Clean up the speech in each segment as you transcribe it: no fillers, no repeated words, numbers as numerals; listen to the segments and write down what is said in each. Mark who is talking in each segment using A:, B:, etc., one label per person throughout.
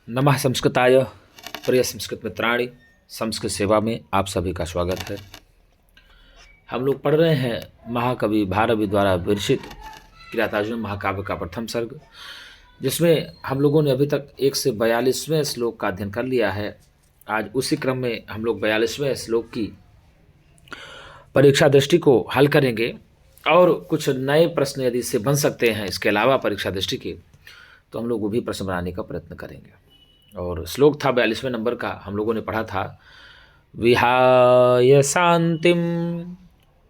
A: नमः संस्कृताय प्रिय संस्कृत मित्राणि, संस्कृत सेवा में आप सभी का स्वागत है। हम लोग पढ़ रहे हैं महाकवि भारवी द्वारा विरचित किरातार्जुन महाकाव्य का प्रथम सर्ग, जिसमें हम लोगों ने अभी तक 1 से 42वें श्लोक का अध्ययन कर लिया है। आज उसी क्रम में हम लोग 42वें श्लोक की परीक्षा दृष्टि को हल करेंगे और कुछ नए प्रश्न यदि से बन सकते हैं इसके अलावा परीक्षा दृष्टि के, तो हम लोग वो भी प्रश्न बनाने का प्रयत्न करेंगे। और श्लोक था 42वें नंबर का, हम लोगों ने पढ़ा था विहाय शांतिम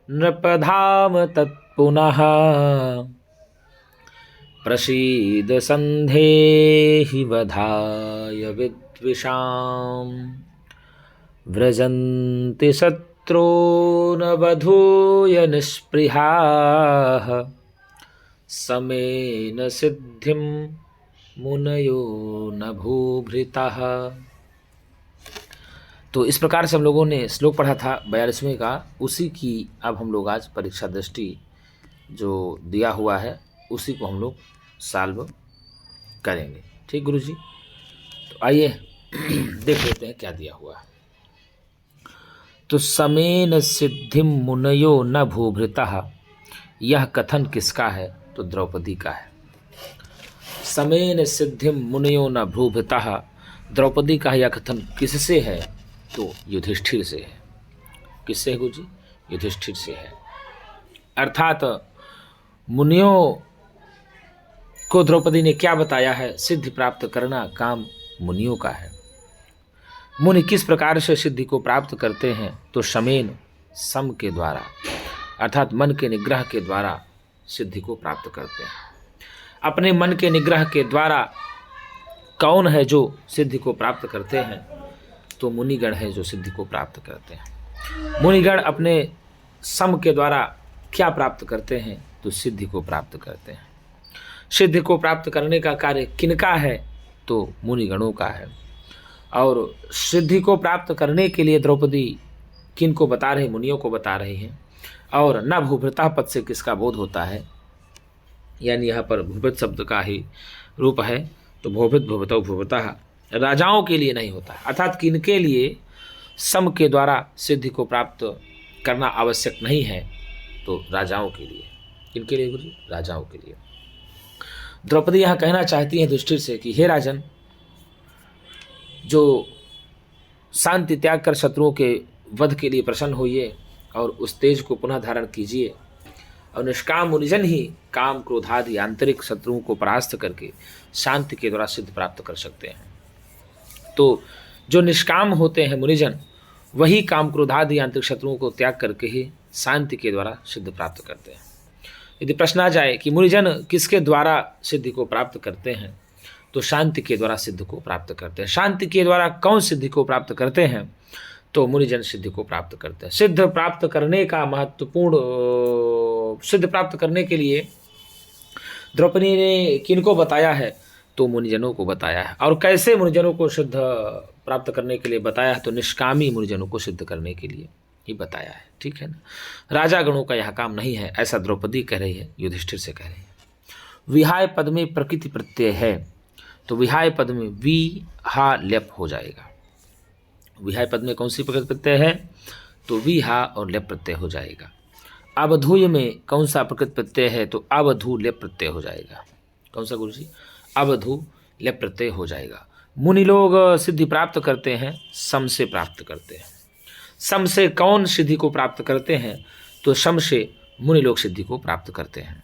A: नृपधाम तत्पुनः प्रसीद संधेहि वधाय विद्विषाम व्रजन्ति शत्रून् वधूय निष्पृहाः समेन सिद्धिं मुनयो न भूभृतः। तो इस प्रकार से हम लोगों ने श्लोक पढ़ा था 42वें का। उसी की अब हम लोग आज परीक्षा दृष्टि जो दिया हुआ है उसी को हम लोग सॉल्व करेंगे। ठीक गुरु जी, तो आइए देख लेते हैं क्या दिया हुआ है। तो समेन सिद्धिम मुनयो न भूभृतः, यह कथन किसका है? तो द्रौपदी का है। समेन सिद्धिम मुनयो न भूभृतः, द्रौपदी का यह कथन किससे है? तो युधिष्ठिर से है। किससे है गुरु जी? युधिष्ठिर से है। अर्थात मुनियों को द्रौपदी ने क्या बताया है? सिद्धि प्राप्त करना काम मुनियों का है। मुनि किस प्रकार से सिद्धि को प्राप्त करते हैं? तो समेन, सम के द्वारा, अर्थात मन के निग्रह के द्वारा सिद्धि को प्राप्त करते हैं। अपने मन के निग्रह के द्वारा कौन है जो सिद्धि को प्राप्त करते हैं? तो मुनिगण है जो सिद्धि को प्राप्त करते हैं। मुनिगण अपने सम के द्वारा क्या प्राप्त करते हैं? तो सिद्धि को प्राप्त करते हैं। सिद्धि को प्राप्त करने का कार्य किनका है? तो मुनिगणों का है। और सिद्धि को प्राप्त करने के लिए द्रौपदी किन को बता रही? मुनियों को बता रही हैं। और न भूभृता पद से किसका बोध होता है? यानी यहाँ पर भूभृत शब्द का ही रूप है। तो भूभृत भूभृतौ भूभृतः राजाओं के लिए नहीं होता, अर्थात किनके लिए सम के द्वारा सिद्धि को प्राप्त करना आवश्यक नहीं है? तो राजाओं के लिए। किनके लिए गुरु? राजाओं के लिए। द्रौपदी यहाँ कहना चाहती है युधिष्ठिर से कि हे राजन, जो शांति त्याग कर शत्रुओं के वध के लिए प्रसन्न होइए और उस तेज को पुनः धारण कीजिए। और निष्काम मुनिजन ही काम क्रोधादि आंतरिक शत्रुओं को परास्त करके शांति के द्वारा सिद्ध प्राप्त कर सकते हैं। तो जो निष्काम होते हैं मुनिजन, वही काम क्रोधादि आंतरिक शत्रुओं को त्याग करके ही शांति के द्वारा सिद्ध प्राप्त करते हैं। यदि प्रश्न आ जाए कि मुनिजन किसके द्वारा सिद्धि को प्राप्त करते हैं? तो शांति के द्वारा सिद्धि को प्राप्त करते हैं। शांति के द्वारा कौन सिद्धि को प्राप्त करते हैं? तो मुनिजन सिद्धि को प्राप्त करते हैं। सिद्ध प्राप्त करने का महत्वपूर्ण, सिद्ध प्राप्त करने के लिए द्रौपदी ने किनको बताया है? तो मुनिजनों को बताया है। और कैसे मुनिजनों को सिद्ध प्राप्त करने के लिए बताया है? तो निष्कामी मुनिजनों को सिद्ध करने के लिए ही बताया है। ठीक है ना? राजा गणों का यह काम नहीं है, ऐसा द्रौपदी कह रही है, युधिष्ठिर से कह रही है। विहाय पद में प्रकृति प्रत्यय है, तो विहाय पद में वी हा लेप हो जाएगा। विहाय पद में कौन सी प्रकृति प्रत्यय है? तो वी हा और लेप प्रत्यय हो जाएगा। अवधूय में कौन सा प्रकृति प्रत्यय है? तो अवधू लेप प्रत्यय हो जाएगा। कौन सा गुरु जी? अवधू लेप प्रत्यय हो जाएगा। मुनि लोग सिद्धि प्राप्त करते हैं, सम से प्राप्त करते हैं। सम से कौन सिद्धि को प्राप्त करते हैं? तो सम से मुनि लोग सिद्धि को प्राप्त करते हैं।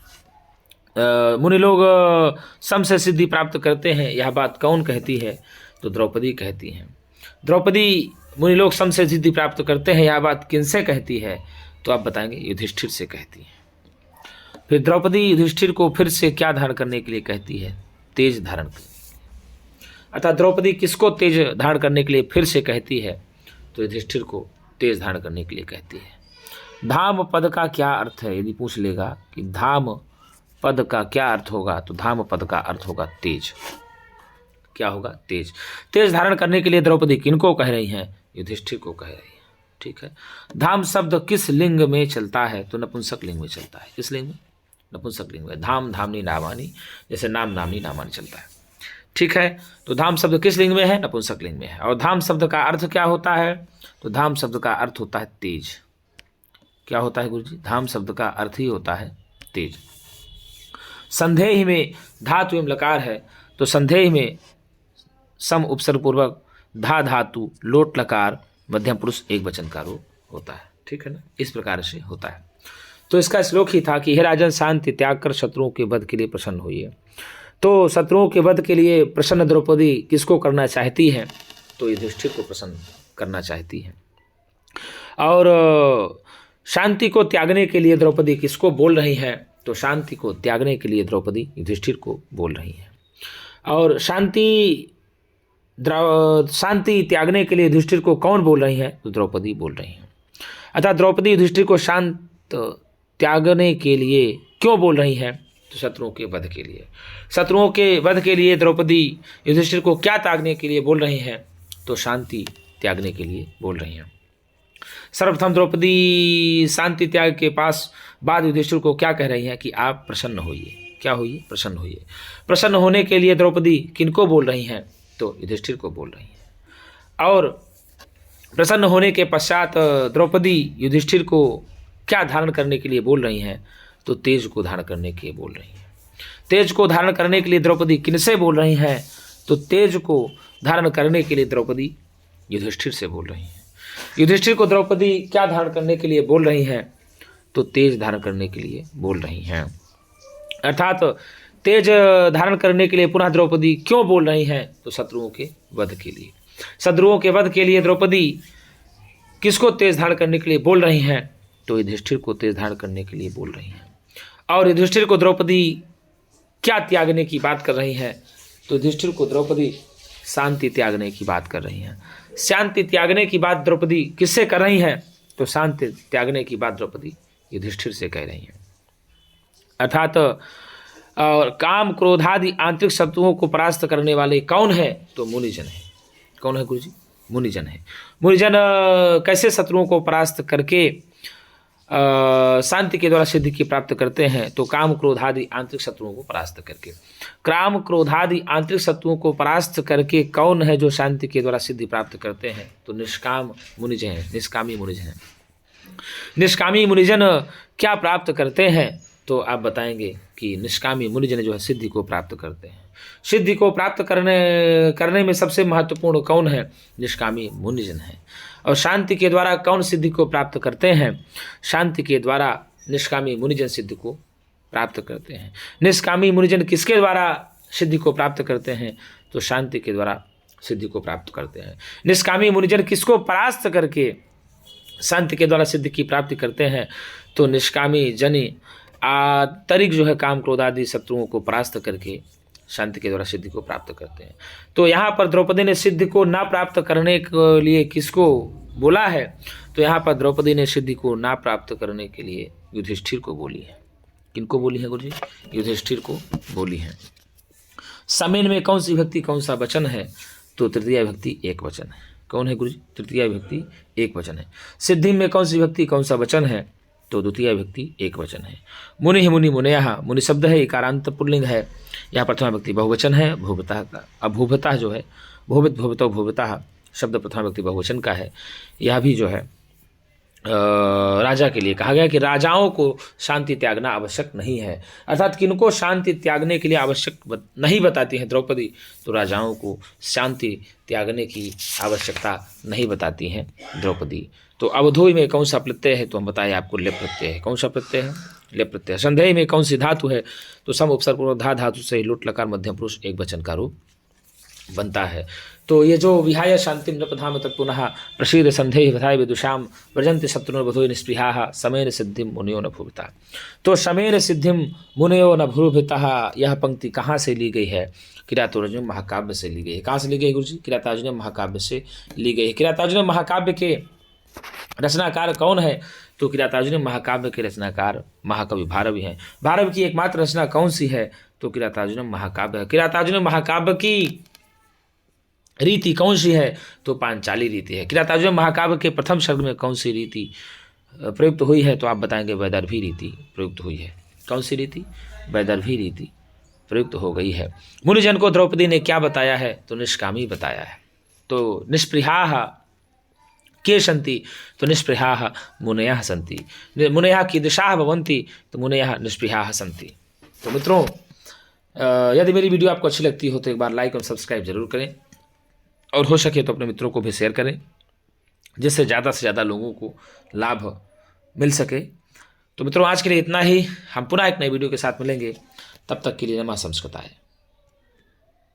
A: मुनि लोग सम से सिद्धि प्राप्त करते हैं, यह बात कौन कहती है? तो द्रौपदी कहती हैं। द्रौपदी मुनि लोग सम से सिद्धि प्राप्त करते हैं, यह बात किनसे कहती है? तो आप बताएंगे युधिष्ठिर से कहती हैं। फिर द्रौपदी युधिष्ठिर को फिर से क्या धारण करने के लिए कहती है? तेज धारण के लिए। अर्थात द्रौपदी किसको तेज धारण करने के लिए फिर से कहती है? तो युधिष्ठिर को तेज धारण करने के लिए कहती है। धाम पद का क्या अर्थ है? यदि पूछ लेगा कि धाम पद का क्या अर्थ होगा, तो धाम पद का अर्थ होगा तेज। क्या होगा? तेज। तेज धारण करने के लिए द्रौपदी किनको कह रही हैं? युधिष्ठिर को कह रही है। ठीक है। धाम शब्द किस लिंग में चलता है? तो नपुंसक लिंग में चलता है। किस लिंग में? नपुंसक लिंग में। धाम धामनी नामानी, जैसे नाम नामनी नामानी चलता है। ठीक है। तो धाम शब्द किस लिंग में है? नपुंसक लिंग में है। और धाम शब्द का अर्थ क्या होता है? तो धाम शब्द का अर्थ होता है तेज। क्या होता है गुरुजी? धाम शब्द का अर्थ ही होता है तेज। संदेह में धातु एवं लकार है, तो संदेह में सम उपसर्ग पूर्वक धा धातु लोट लकार मध्यम पुरुष एक वचन का रूप होता है। ठीक है ना, इस प्रकार से होता है। तो इसका श्लोक ही था कि हे राजन, शांति त्याग कर शत्रुओं के वध के लिए प्रसन्न होइए। तो शत्रुओं के वध के लिए प्रसन्न द्रौपदी किसको करना चाहती है? तो युधिष्ठिर को प्रसन्न करना चाहती है। और शांति को त्यागने के लिए द्रौपदी किसको बोल रही है? तो शांति को त्यागने के लिए द्रौपदी युधिष्ठिर को बोल रही है। और शांति त्यागने के लिए युधिष्ठिर को कौन बोल रही है? तो द्रौपदी बोल रही है। अतः द्रौपदी युधिष्ठिर को शांत त्यागने के लिए क्यों बोल रही है? तो शत्रुओं के वध के लिए। शत्रुओं के वध के लिए द्रौपदी युधिष्ठिर को क्या त्यागने के लिए बोल रही हैं? तो शांति त्यागने के लिए बोल रही हैं। सर्वप्रथम द्रौपदी शांति त्याग के पास बाद युधिष्ठिर को क्या कह रही हैं कि आप प्रसन्न होइए। क्या होइए? प्रसन्न होइए। प्रसन्न होने के लिए द्रौपदी किनको बोल रही हैं? तो युधिष्ठिर को बोल रही हैं। और प्रसन्न होने के पश्चात द्रौपदी युधिष्ठिर को क्या धारण करने के लिए बोल रही हैं? तो तेज को धारण करने के लिए बोल रही हैं। तेज को धारण करने के लिए द्रौपदी किनसे बोल रही हैं? तो तेज को धारण करने के लिए द्रौपदी युधिष्ठिर से बोल रही हैं। युधिष्ठिर को द्रौपदी क्या धारण करने के लिए बोल रही हैं? तो तेज धारण करने के लिए बोल रही हैं। अर्थात तेज धारण करने के लिए पुनः द्रौपदी क्यों बोल रही हैं? तो शत्रुओं के वध के लिए। शत्रुओं के वध के लिए द्रौपदी किसको तेज धारण करने के लिए बोल रही हैं? तो युधिष्ठिर को तेज धारण करने के लिए बोल रही हैं। और युधिष्ठिर को द्रौपदी क्या त्यागने की बात कर रही हैं? तो युधिष्ठिर को द्रौपदी शांति त्यागने की बात कर रही हैं। शांति त्यागने की बात द्रौपदी किससे कर रही हैं? तो शांति त्यागने की बात द्रौपदी युधिष्ठिर से कह रही हैं। अर्थात और काम क्रोधादि आंतरिक शत्रुओं को परास्त करने वाले कौन है? तो मुनिजन है। कौन है गुरुजी? मुनिजन है। मुनिजन कैसे शत्रुओं को परास्त करके शांति के द्वारा सिद्धि की प्राप्त करते हैं? तो काम क्रोधादि आंतरिक शत्रुओं को परास्त करके। काम क्रोधादि आंतरिक शत्रुओं को परास्त करके कौन है जो शांति के द्वारा सिद्धि प्राप्त करते हैं? तो निष्काम मुनिजन हैं, निष्कामी मुनिजन हैं। निष्कामी मुनिजन क्या प्राप्त करते हैं? तो आप बताएंगे कि निष्कामी मुनिजन जो है सिद्धि को प्राप्त करते हैं। सिद्धि को प्राप्त करने में सबसे महत्वपूर्ण कौन है? निष्कामी मुनिजन है। और शांति के द्वारा कौन सिद्धि को प्राप्त करते हैं? शांति के द्वारा निष्कामी मुनिजन सिद्धि को प्राप्त करते हैं। निष्कामी मुनिजन किसके द्वारा सिद्धि को प्राप्त करते हैं? तो शांति के द्वारा सिद्धि को प्राप्त करते हैं। निष्कामी मुनिजन किसको परास्त करके शांति के द्वारा सिद्धि की प्राप्ति करते हैं? तो निष्कामी जनी आंतरिक जो है काम क्रोध आदि शत्रुओं को परास्त करके शांति के द्वारा सिद्धि को प्राप्त करते हैं। तो यहाँ पर द्रौपदी ने सिद्धि को ना प्राप्त करने के लिए किसको बोला है? तो यहाँ पर द्रौपदी ने सिद्धि को ना प्राप्त करने के लिए युधिष्ठिर को बोली है। किनको बोली है गुरुजी? युधिष्ठिर को बोली है। समेन में कौन सी विभक्ति कौन सा वचन है? तो तृतीया विभक्ति एक वचन है। कौन है गुरुजी? तृतीया विभक्ति एक वचन है। सिद्धि में कौन सी विभक्ति कौन सा वचन है? तो द्वितीय विभक्ति एक वचन है। मुनि ही मुनि मुनयः, मुनि शब्द है, इकारांत पुल्लिंग है। यहाँ प्रथमा विभक्ति बहुवचन है। भूभतः का अभूभतः जो है भूभित भूभतो भूभतः शब्द प्रथमा विभक्ति बहुवचन का है। यह भी जो है राजा के लिए कहा गया कि राजाओं को शांति त्यागना आवश्यक नहीं है। अर्थात किनको शांति त्यागने के लिए आवश्यक नहीं बताती हैं द्रौपदी? तो राजाओं को शांति त्यागने की आवश्यकता नहीं बताती हैं द्रौपदी। तो अवधोई में कौन सा प्रत्यय है? तो हम बताएं आपको लेप प्रत्यय है। कौन सा प्रत्यय है? लेप प्रत्यय। संदेह में कौन सी धातु है? तो सम उपसर्ग पूर्वक धा धातु से लुट लकार मध्यम पुरुष एक वचन का रूप बनता है। तो ये जो विहाय शांतिम नपधाम तत्पुनः प्रसीद संदेह विधाय विदुषाम व्रजन्ति शत्रुर्वधो निस्पृहाः समेन सिद्धिम मुनयो न भूभिता। तो समेन सिद्धिम मुनयो न भूभिता यह पंक्ति कहाँ से ली गई है? किरातार्जुनीय महाकाव्य से ली गई है। कहाँ से ली गई गुरुजी? किरातार्जुनीय महाकाव्य से ली गई है। किरातार्जुनीय महाकाव्य के रचनाकार कौन है? तो किरातार्जुनीय महाकाव्य के रचनाकार महाकवि भारवी हैं। भारवी की एकमात्र रचना कौन सी है? तो किरातार्जुनीय महाकाव्य है। किरातार्जुनीय महाकाव्य की रीति कौन सी है? तो पांचाली रीति है। किरातार्जुनीय महाकाव्य के प्रथम सर्ग में कौन सी रीति प्रयुक्त हुई है? तो आप बताएंगे वैदर्भी रीति प्रयुक्त हुई है। कौन सी रीति? वैदर्भी रीति प्रयुक्त हो गई है। मुनिजन को द्रौपदी ने क्या बताया है? तो निष्कामी बताया है। तो निष्पृहाः के सन्ति? तो निष्पृहाः मुनयः सन्ति। मुनयः कीदृशाः भवन्ति? तो मुनयः निष्पृहाः सन्ति। तो मित्रों, यदि मेरी वीडियो आपको अच्छी लगती हो तो एक बार लाइक और सब्सक्राइब जरूर करें, और हो सके तो अपने मित्रों को भी शेयर करें, जिससे ज़्यादा से ज़्यादा लोगों को लाभ मिल सके। तो मित्रों, आज के लिए इतना ही। हम पुनः एक नई वीडियो के साथ मिलेंगे। तब तक के लिए नमः संस्कृताय।